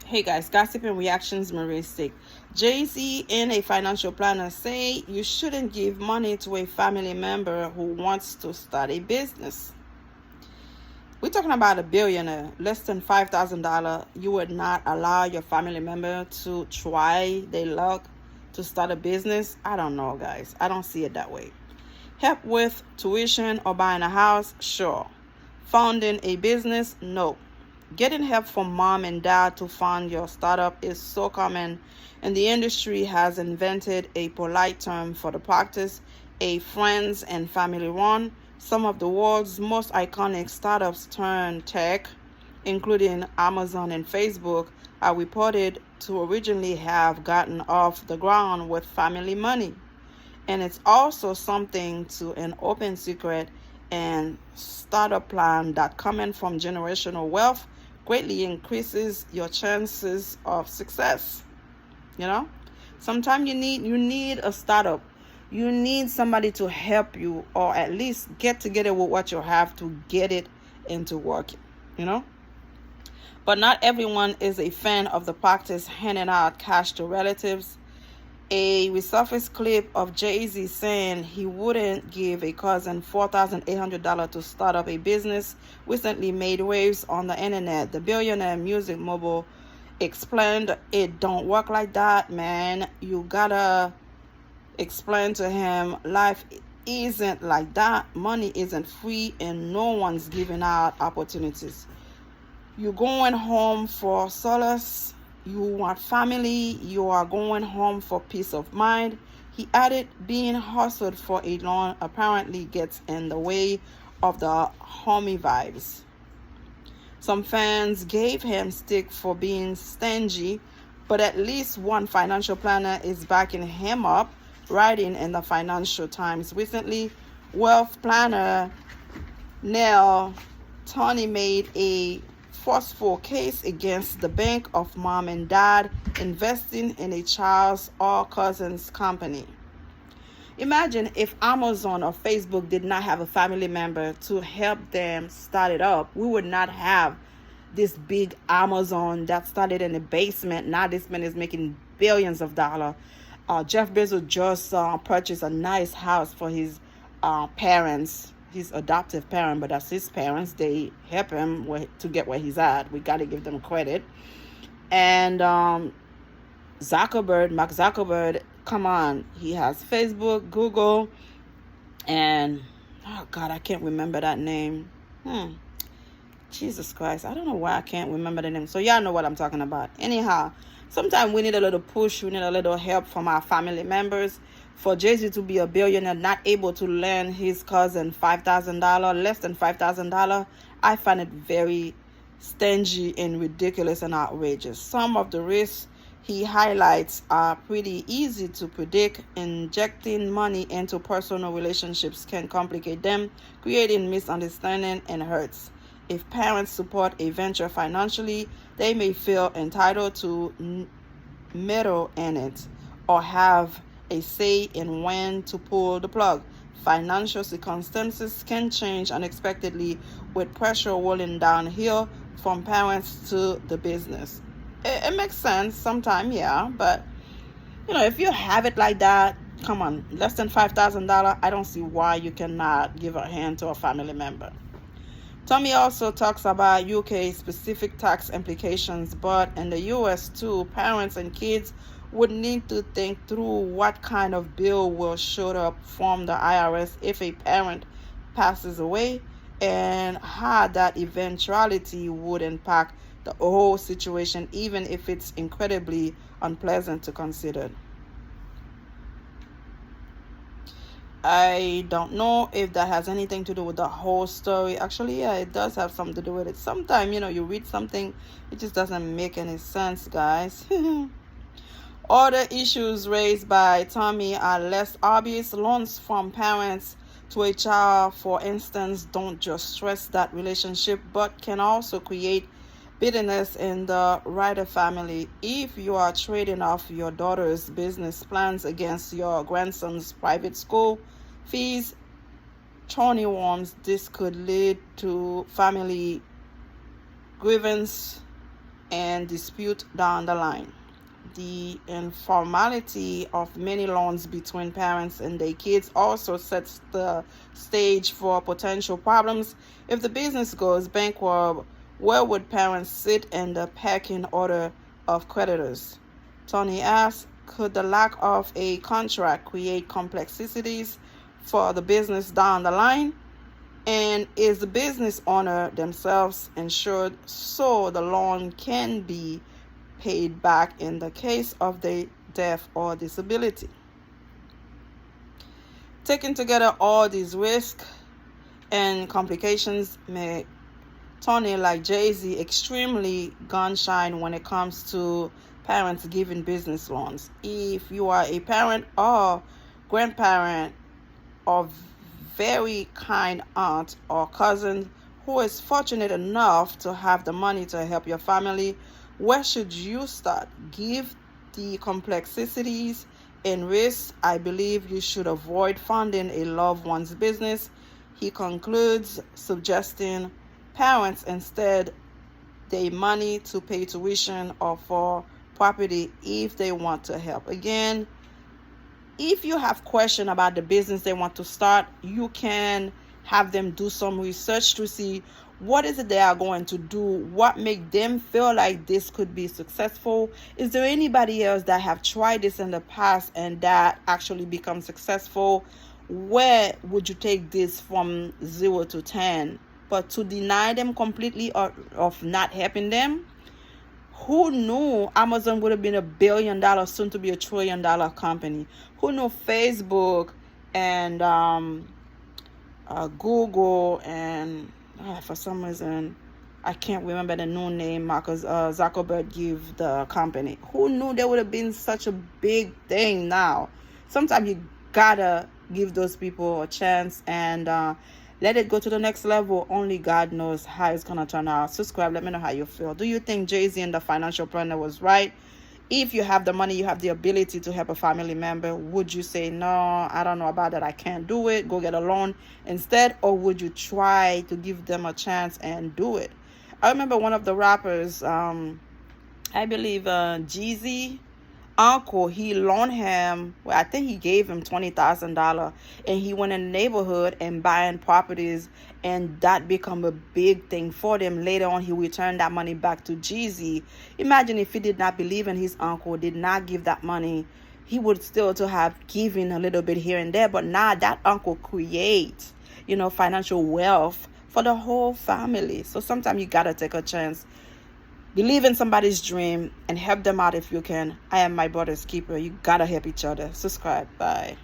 Hey guys, gossip and reactions, Maristic. Jay-Z and a financial planner say you shouldn't give money to a family member who wants to start a business. We're talking about a billionaire, less than $5,000. You would not allow your family member to try their luck to start a business? I don't know, guys. I don't see it that way. Help with tuition or buying a house? Sure. Founding a business? No. Getting help from mom and dad to fund your startup is so common, and the industry has invented a polite term for the practice, a friends and family run. Some of the world's most iconic startups turned tech, including Amazon and Facebook, are reported to originally have gotten off the ground with family money. And it's also something to an open secret and startup plan that coming from generational wealth greatly increases your chances of success. You know, sometimes you need a startup. You need somebody to help you, or at least get together with what you have to get it into working. You know, but not everyone is a fan of the practice handing out cash to relatives. A resurfaced clip of Jay-Z saying he wouldn't give a cousin $4,800 to start up a business recently made waves on the internet. The billionaire music mogul explained it don't work like that, man. You gotta explain to him life isn't like that. Money isn't free and no one's giving out opportunities. You're going home for solace. You want family. You are going home for peace of mind. He added, being hustled for a loan apparently gets in the way of the homie vibes. Some fans gave him stick for being stingy, but at least one financial planner is backing him up, writing in the Financial Times recently. Wealth planner Neil Tony made a forceful case against the bank of mom and dad investing in a child's or cousin's company. Imagine if Amazon or Facebook did not have a family member to help them start it up. We would not have this big Amazon that started in the basement. Now this man is making billions of dollars. Jeff Bezos just purchased a nice house for his parents, his adoptive parent, but that's his parents. They help him to get where he's at. We got to give them credit. And Mark Zuckerberg, come on, he has Facebook, Google, and oh God, I can't remember that name. Jesus Christ, I don't know why I can't remember the name. So y'all know what I'm talking about. Anyhow, sometimes we need a little push, we need a little help from our family members. For Jay-Z to be a billionaire, not able to lend his cousin $5,000, less than $5,000, I find it very stingy and ridiculous and outrageous. Some of the risks he highlights are pretty easy to predict. Injecting money into personal relationships can complicate them, creating misunderstanding and hurts. If parents support a venture financially, they may feel entitled to meddle in it or have a say in when to pull the plug. Financial circumstances can change unexpectedly, with pressure rolling downhill from parents to the business. It makes sense sometimes, yeah, but if you have it like that, come on, less than $5,000, I don't see why you cannot give a hand to a family member. Tommy also talks about UK specific tax implications, but in the US too, parents and kids would need to think through what kind of bill will show up from the IRS if a parent passes away, and how that eventuality would impact the whole situation, even if it's incredibly unpleasant to consider. I don't know if that has anything to do with the whole story. Actually, yeah, it does have something to do with it. Sometimes, you read something, it just doesn't make any sense, guys. Other issues raised by Tommy are less obvious. Loans from parents to a child, for instance, don't just stress that relationship, but can also create bitterness in the writer family. If you are trading off your daughter's business plans against your grandson's private school fees, Tony warns this could lead to family grievance and dispute down the line. The informality of many loans between parents and their kids also sets the stage for potential problems. If the business goes bankrupt, where would parents sit in the pecking order of creditors? Tony asks, could the lack of a contract create complexities for the business down the line? And is the business owner themselves insured so the loan can be paid back in the case of the death or disability? Taking together all these risks and complications make Tony, like Jay-Z, extremely gun shy when it comes to parents giving business loans. If you are a parent or grandparent or very kind aunt or cousin who is fortunate enough to have the money to help your family, where should you start? Give the complexities and risks. I believe you should avoid funding a loved one's business. He concludes, suggesting parents instead their money to pay tuition or for property if they want to help. Again, if you have questions about the business they want to start, you can have them do some research to see what is it they are going to do, what make them feel like this could be successful. Is there anybody else that have tried this in the past and that actually become successful? Where would you take this from 0 to 10? But to deny them completely of not helping them, who knew Amazon would have been $1 billion, soon to be $1 trillion company? Who knew Facebook and Google and for some reason I can't remember the new name Marcus Zuckerberg gave the company. Who knew there would have been such a big thing now? Sometimes you gotta give those people a chance and let it go to the next level. Only God knows how it's gonna turn out. Subscribe, let me know how you feel. Do you think Jay-Z and the financial planner was right? If you have the money, you have the ability to help a family member, would you say, no, I don't know about that, I can't do it, go get a loan instead? Or would you try to give them a chance and do it? I remember one of the rappers, I believe Jeezy, uncle, he loaned him, well, I think he gave him $20,000, and he went in the neighborhood and buying properties, and that become a big thing for them. Later on, he returned that money back to Jeezy. Imagine if he did not believe in his uncle, did not give that money, he would still to have given a little bit here and there, but now that uncle creates, financial wealth for the whole family. So sometimes you gotta take a chance. Believe in somebody's dream and help them out if you can. I am my brother's keeper. You gotta help each other. Subscribe. Bye.